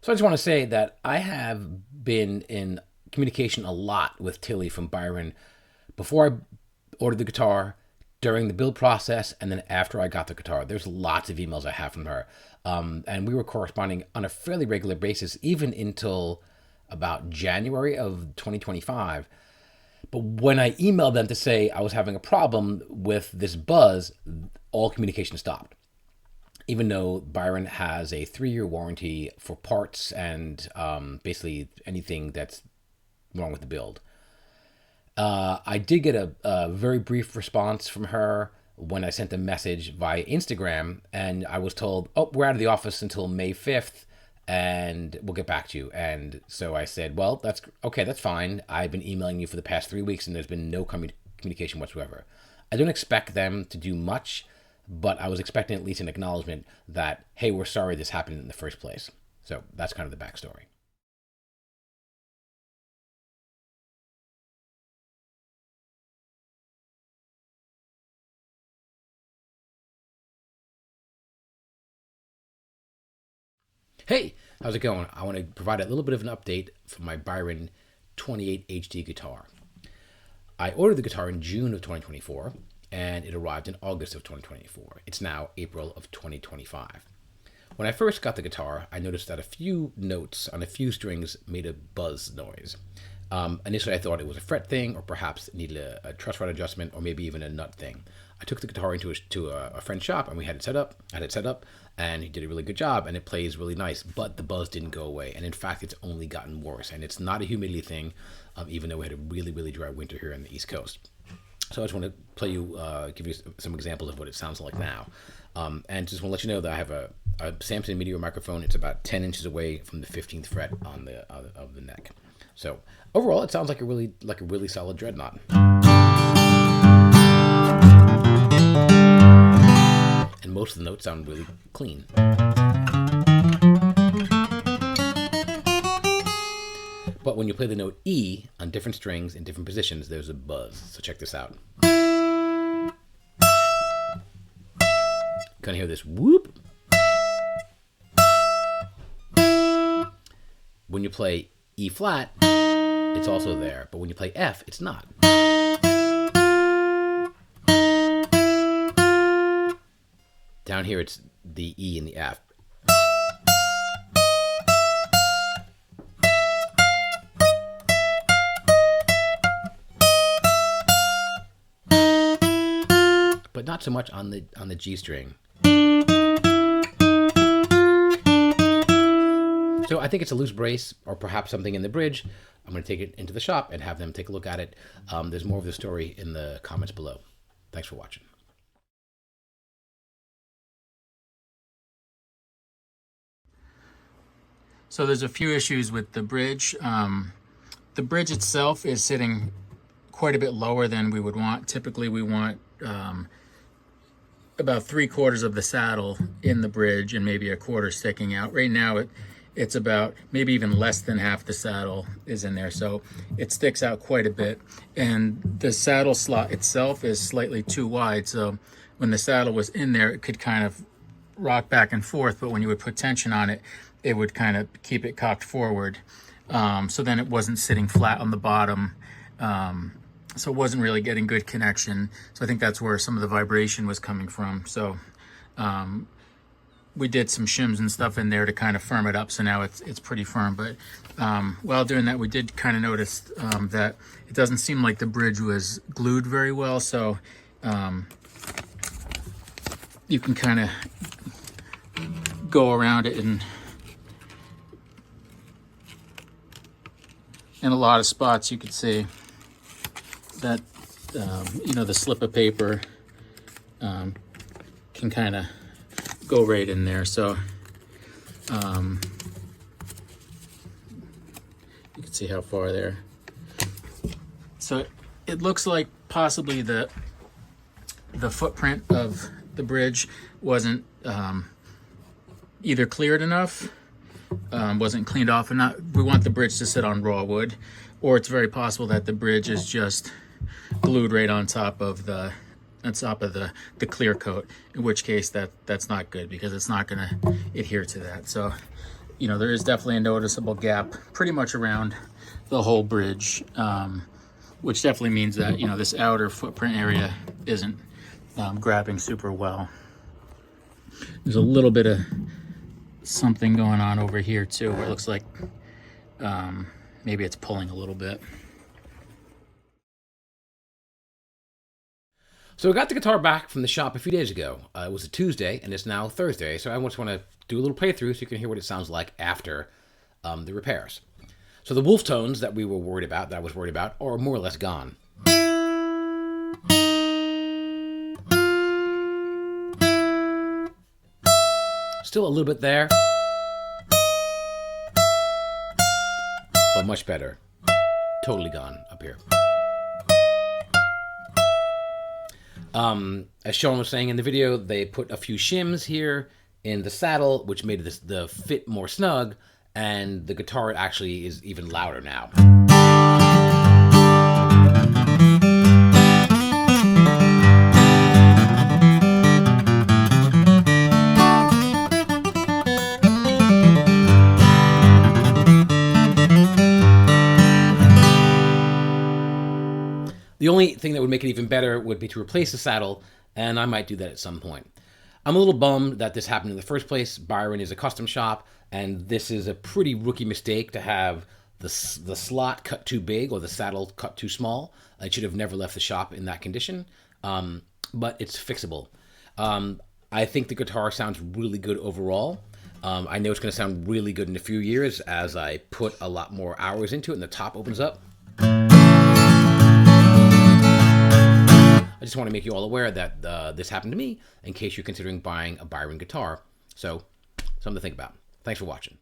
So I just want to say that I have been in communication a lot with Tilly from Byron before I ordered the guitar, during the build process, and then after I got the guitar. There's lots of emails I have from her. And we were corresponding on a fairly regular basis, even until about January of 2025. But when I emailed them to say I was having a problem with this buzz, all communication stopped. Even though Byron has a 3-year warranty for parts and basically anything that's wrong with the build. I did get a very brief response from her when I sent a message via Instagram, and I was told, "Oh, we're out of the office until May 5th, and we'll get back to you." And so I said, "Well, that's okay. That's fine. I've been emailing you for the past 3 weeks, and there's been no communication whatsoever." I don't expect them to do much, but I was expecting at least an acknowledgement that, "Hey, we're sorry this happened in the first place." So that's kind of the backstory. Hey, how's it going? I want to provide a little bit of an update for my Byron 28 HD guitar. I ordered the guitar in June of 2024, and it arrived in August of 2024. It's now April of 2025. When I first got the guitar, I noticed that a few notes on a few strings made a buzz noise. Initially, I thought it was a fret thing, or perhaps it needed a truss rod adjustment, or maybe even a nut thing. I took the guitar into a friend's shop, and we had it set up. I had it set up, and he did a really good job, and it plays really nice. But the buzz didn't go away, and in fact, it's only gotten worse. And it's not a humidity thing, even though we had a really, really dry winter here on the East Coast. So I just want to give you some examples of what it sounds like now. And just want to let you know that I have a Samson Meteor microphone. It's about 10 inches away from the 15th fret on the of the neck. So overall, it sounds like a really solid Dreadnought. And most of the notes sound really clean. But when you play the note E on different strings in different positions, there's a buzz. So check this out. Kind of hear this whoop. When you play E flat, it's also there. But when you play F, it's not. Down here, it's the E and the F. But not so much on the G string. So I think it's a loose brace, or perhaps something in the bridge. I'm going to take it into the shop and have them take a look at it. There's more of the story in the comments below. Thanks for watching. So there's a few issues with the bridge. The bridge itself is sitting quite a bit lower than we would want. Typically we want about 3/4 of the saddle in the bridge and maybe 1/4 sticking out. Right now it's about maybe even less than half the saddle is in there, so it sticks out quite a bit. And the saddle slot itself is slightly too wide, so when the saddle was in there, it could kind of rock back and forth, but when you would put tension on it, it would kind of keep it cocked forward. So then it wasn't sitting flat on the bottom. So it wasn't really getting good connection. So I think that's where some of the vibration was coming from. So we did some shims and stuff in there to kind of firm it up. So now it's pretty firm. But while doing that, we did kind of notice that it doesn't seem like the bridge was glued very well. So you can kind of go around it, and in a lot of spots you could see that the slip of paper can kind of go right in there. So you can see how far there. So it looks like possibly the footprint of the bridge wasn't either cleared enough, wasn't cleaned off enough. We want the bridge to sit on raw wood, or it's very possible that the bridge is just glued right on top of the clear coat, in which case that's not good, because it's not going to adhere to that. So you know, there is definitely a noticeable gap pretty much around the whole bridge, which definitely means that, you know, this outer footprint area isn't grabbing super well. There's a little bit of something going on over here too, where it looks like maybe it's pulling a little bit. So I got the guitar back from the shop a few days ago. It was a Tuesday, and it's now Thursday, so I just want to do a little playthrough so you can hear what it sounds like after the repairs. So the wolf tones that I was worried about, are more or less gone. Still a little bit there, but much better. Totally gone up here. As Sean was saying in the video, they put a few shims here in the saddle, which made the fit more snug, and the guitar actually is even louder now. The only thing that would make it even better would be to replace the saddle, and I might do that at some point. I'm a little bummed that this happened in the first place. Byron is a custom shop, and this is a pretty rookie mistake to have the slot cut too big or the saddle cut too small. It should have never left the shop in that condition, but it's fixable. I think the guitar sounds really good overall. I know it's going to sound really good in a few years as I put a lot more hours into it and the top opens up. I just want to make you all aware that this happened to me in case you're considering buying a Byron guitar. So, something to think about. Thanks for watching.